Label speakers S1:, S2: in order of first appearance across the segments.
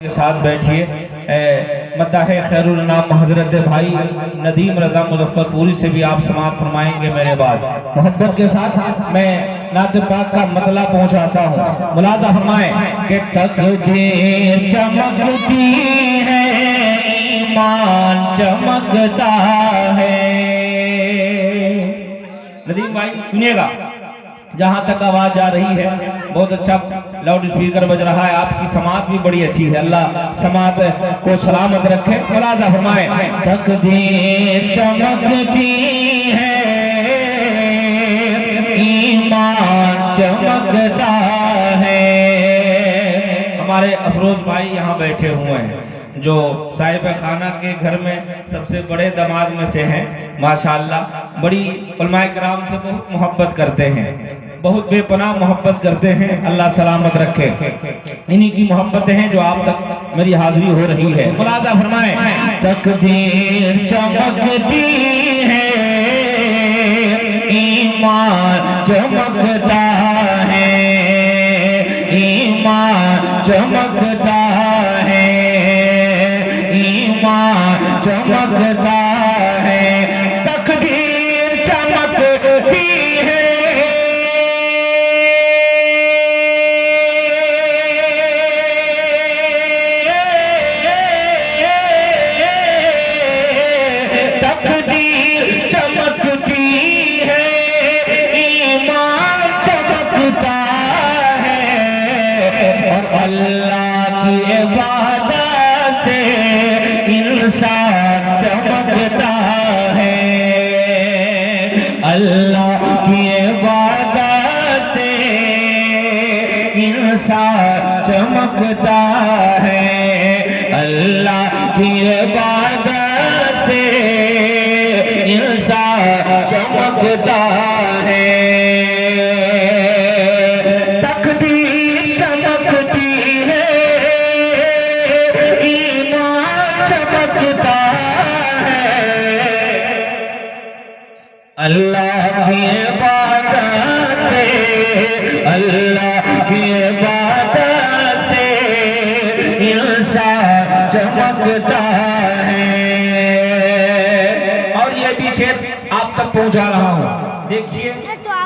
S1: के साथ बैठिए। मद्दाह खैरुल नाम हजरत भाई नदीम रजा मुजफ्फरपुरी से भी आप समाअत फरमाएंगे मेरे बाद। मोहब्बत के साथ मैं नात पाक का मतला पहुंचाता हूँ। मुलाजा फरमाएं कि तकदीर चमकती है, ईमान चमकता है। नदीम भाई सुनिएगा, जहां तक आवाज जा रही है बहुत अच्छा लाउड स्पीकर बज रहा है, आपकी समात भी बड़ी अच्छी है। अल्लाह समात को सलामत रखे। मुलाजा फरमाए तकदीर चमकती है, ईमान चमकता है। हमारे अफरोज भाई यहाँ बैठे हुए हैं जो साहिब खाना के घर में सबसे बड़े दामाद में से हैं। माशाअल्लाह बड़ी उलमाए किराम से बहुत मोहब्बत करते हैं, बहुत बेपनाह मोहब्बत करते हैं। अल्लाह सलामत रखे। इन्हीं की मोहब्बतें हैं जो आप तक मेरी हाजिरी हो रही है। मुलाजा फरमाएं तकदीर चमकती है, ईमान चमकता है, ईमान चमकता है, ईमान चमकता है। तकदीर चमकती है, तकदीर चमकती है, ईमान चमकता है। और अल्लाह की इबादत से इंसान चमकता है, अल्लाह की इबादत से इंसान चमकता है, अल्लाह की इबादत से इंसान चमकता है। तकदीर चमकती है, ईमान चमकता है, अल्लाह की इबादत से, अल्लाह की इबादत से इंसान चमकता है। और ये भी शेर आप तक पहुंचा रहा हूँ। देखिए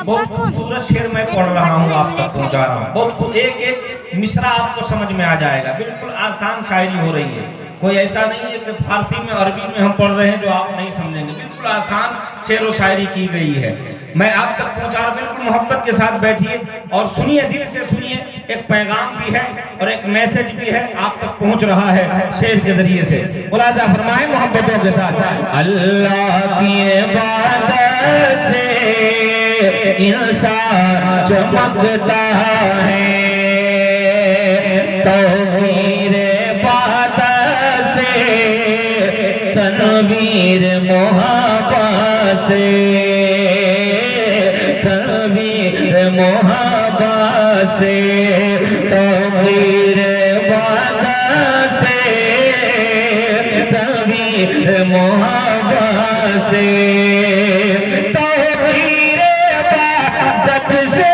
S1: बहुत खूबसूरत शेर मैं पढ़ रहा हूँ, आप तक पहुंचा रहा हूँ। बहुत एक एक मिसरा आपको समझ में आ जाएगा। बिल्कुल आसान शायरी हो रही है, कोई ऐसा नहीं है कि फारसी में अरबी में हम पढ़ रहे हैं जो आप नहीं समझेंगे। बिल्कुल आसान शेर व शायरी की गई है, मैं आप तक पहुंचा रहा हूं। बिल्कुल मोहब्बत के साथ बैठिए और सुनिए, दिल से सुनिए। एक पैगाम भी है और एक मैसेज भी है, आप तक पहुंच रहा है शेर के जरिए से। मुलाजा फरमाएं मोहब्बतों के साथ। अल्लाह की इबादत से इंसान चमकता है, तौहीर इबादत से, तनवीर मोहब्बत से, तनवीर मोहब्बत से, तौहीर इबादत से, तनवीर मोहब्बत से, तौहीर इबादत से,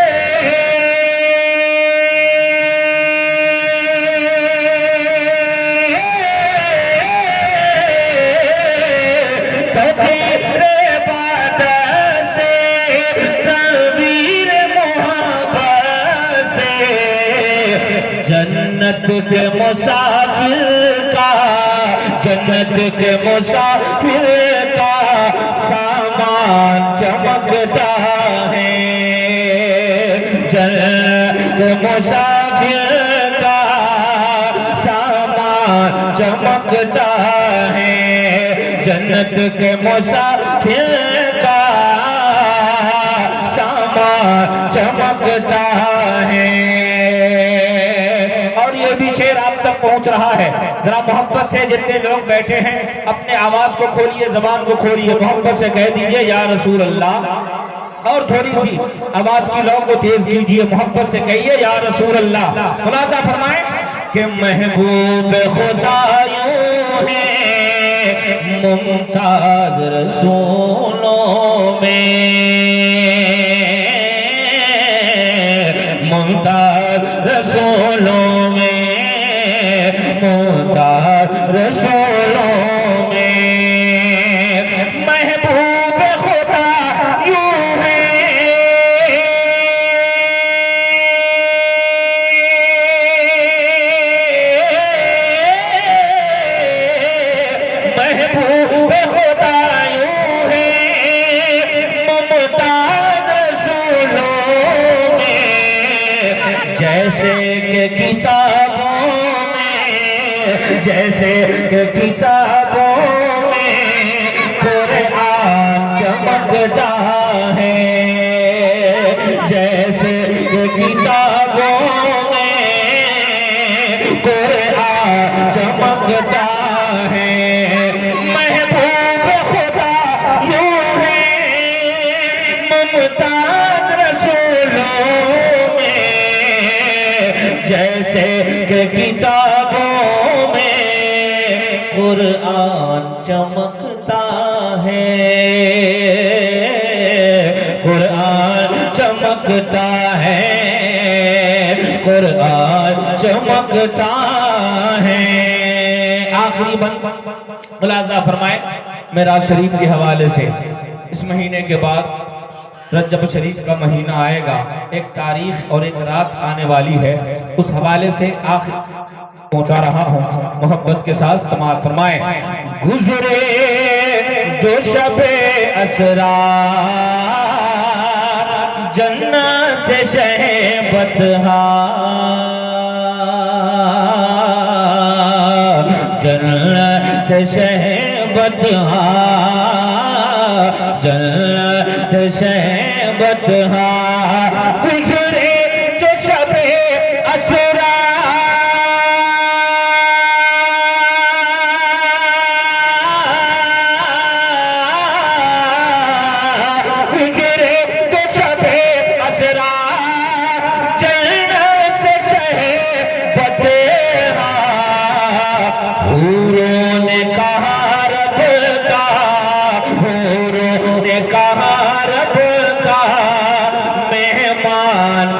S1: जन्नत के मुसाफिर का, जन्नत के मुसाफिर का सामान चमकता है, जन्नत के मुसाफिर का सामान चमकता है, जन्नत के मुसाफिर का सामान चमकता है। भी शेर आप तक पहुंच रहा है। जरा मोहब्बत से जितने लोग बैठे हैं अपने आवाज को खोलिए, जबान को खोलिए, मोहब्बत से कह दीजिए या रसूल अल्लाह। और थोड़ी सी आवाज की लौ को तेज कीजिए, मोहब्बत से कहिए या रसूल अल्लाह। मुलाजा फरमाएं कि महबूब खुदा यूं है मुमताज रसूलों में, मुमताज रसूलों में रसूलों में महबूब खुदा यूं है, महबूब खुदा यूं है, मुमताज रसूलों में जैसे कि किताबों में, जैसे कि किताबों में कुरान चमकता है, जैसे कि किताबों में कुरान चमकता है। महबूब खुदा यूं है, मुमताज रसूलों में जैसे कि किताबों में कुरान चमकता है, कुरान चमकता है, कुरान चमकता है। आखिरी बंद मुलाजा फरमाए मेराज शरीफ के हवाले से। इस महीने के बाद रजब शरीफ का महीना आएगा, एक तारीख और एक रात आने वाली है, उस हवाले से आखिर पहुंचा रहा हूं, मोहब्बत के साथ समाअत फरमाए। गुजरे जो शबे असरा जन्नत से शहबतहा, जन्नत से शहबतहा, जन्नत से शहबतहा। गुजरे जो शबे असरा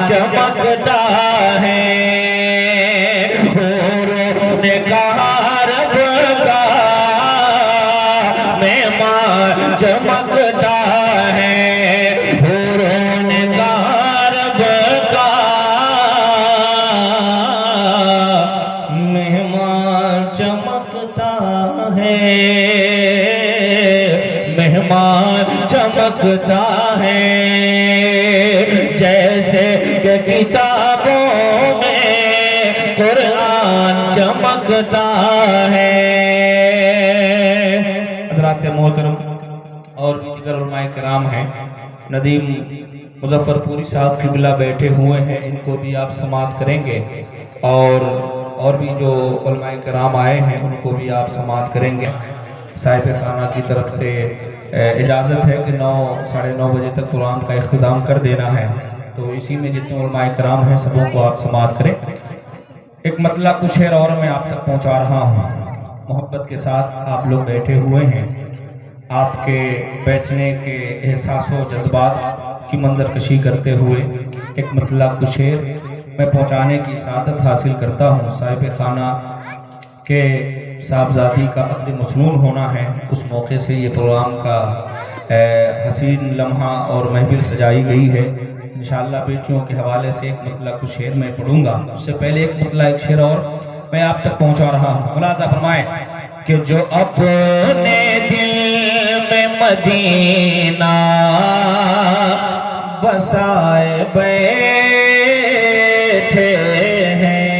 S1: चमकता है, हूरों ने कहा रब का मेहमान चमकता है, हूरों ने कहा रब का मेहमान चमकता है, मेहमान चमकता है। जैसे कि किताबों में कुरान चमकता है। हज़रात मोहतरम और भी दीगर उलमाए किराम हैं, नदीम मुजफ्फरपुरी साहब किबला बैठे हुए हैं, इनको भी आप समाअत करेंगे, और भी जो उलमाए किराम आए हैं उनको भी आप समाअत करेंगे। साहिब खाना की तरफ से इजाज़त है कि 9 साढ़े 9 बजे तक कुरान का इख्तिताम कर देना है, तो इसी में जितने उलमाए किराम हैं सबों को आप समाअत करें। एक मतला कुछ शेर और मैं आप तक पहुंचा रहा हूं, मोहब्बत के साथ आप लोग बैठे हुए हैं, आपके बैठने के एहसासों जज्बात की मंजरकशी करते हुए एक मतला कुछ शेर मैं पहुंचाने की सादत हासिल करता हूं। साहिब खाना के साहबजादी का अक़्द मसनून होना है, उस मौके से ये प्रोग्राम का हसीन लम्हा और महफिल सजाई गई है। इंशाअल्लाह बेटियों के हवाले से एक मतला कुछ शेर मैं पढ़ूंगा, उससे पहले एक मतला एक शेर और मैं आप तक पहुंचा रहा हूँ। मुलाज़ा फरमाएं कि जो अपने दिल में मदीना बसाए बैठे हैं।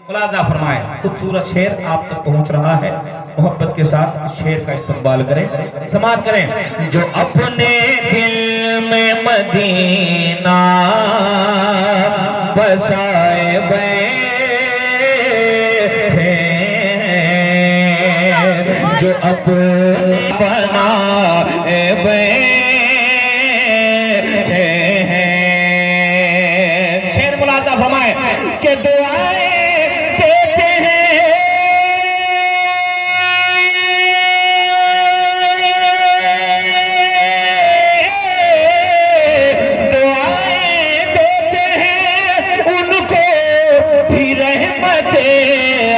S1: मुलाज़ा फरमाएं, खूबसूरत शेर आप तक पहुंच रहा है, मोहब्बत के साथ शेर का इस्तकबाल करें, समाअत करें। जो अपने दिल में मदीना बसाए बैठे हैं, जो अपने बनाए बैठे हैं। शेर मुलाज़ा फरमाए कि दुआएं देते हैं, दुआएं देते हैं उनको भी रहमतें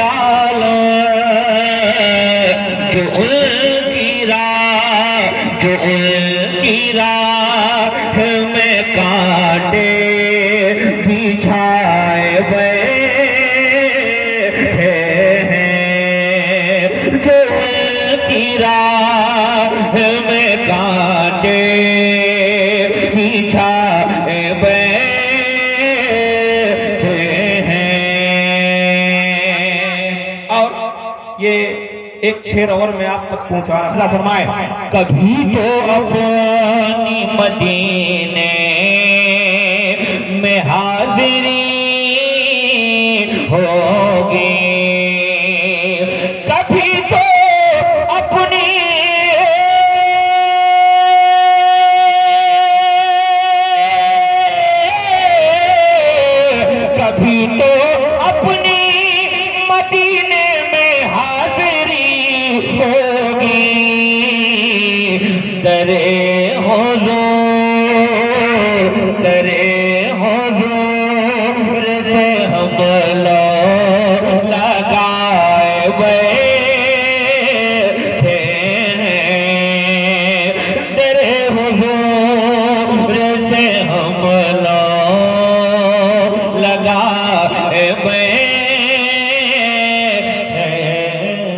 S1: ये एक शेर और मैं आप तक पहुंचा रहा हूं। फरमाए,
S2: कभी तो अपनी मदीने में हाजिरी होगी, कभी तो अपनी कभी तो अपनी मदीने में हाजिरी होगी, दरे हुजूर से हम लगाए बैठे हैं, दरे हुजूर से हम लगाए बैठे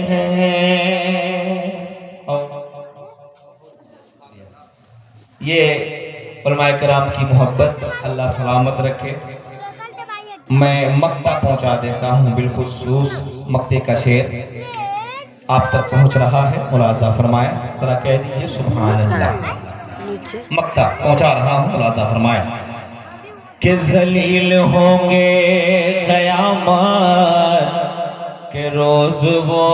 S2: हैं।
S1: ये उलमाए कराम की मोहब्बत अल्लाह सलामत रखे। मैं मक्ता पहुंचा देता हूं, बिलखुसूस मक्ते का शेर आप तक पहुंच रहा है। मुलाजा फरमाए, जरा कह दीजिए सुभान अल्लाह। मक्ता पहुंचा रहा हूं, मुलाजा फरमाए
S2: कि जलील होंगे क़यामत के रोज़ वो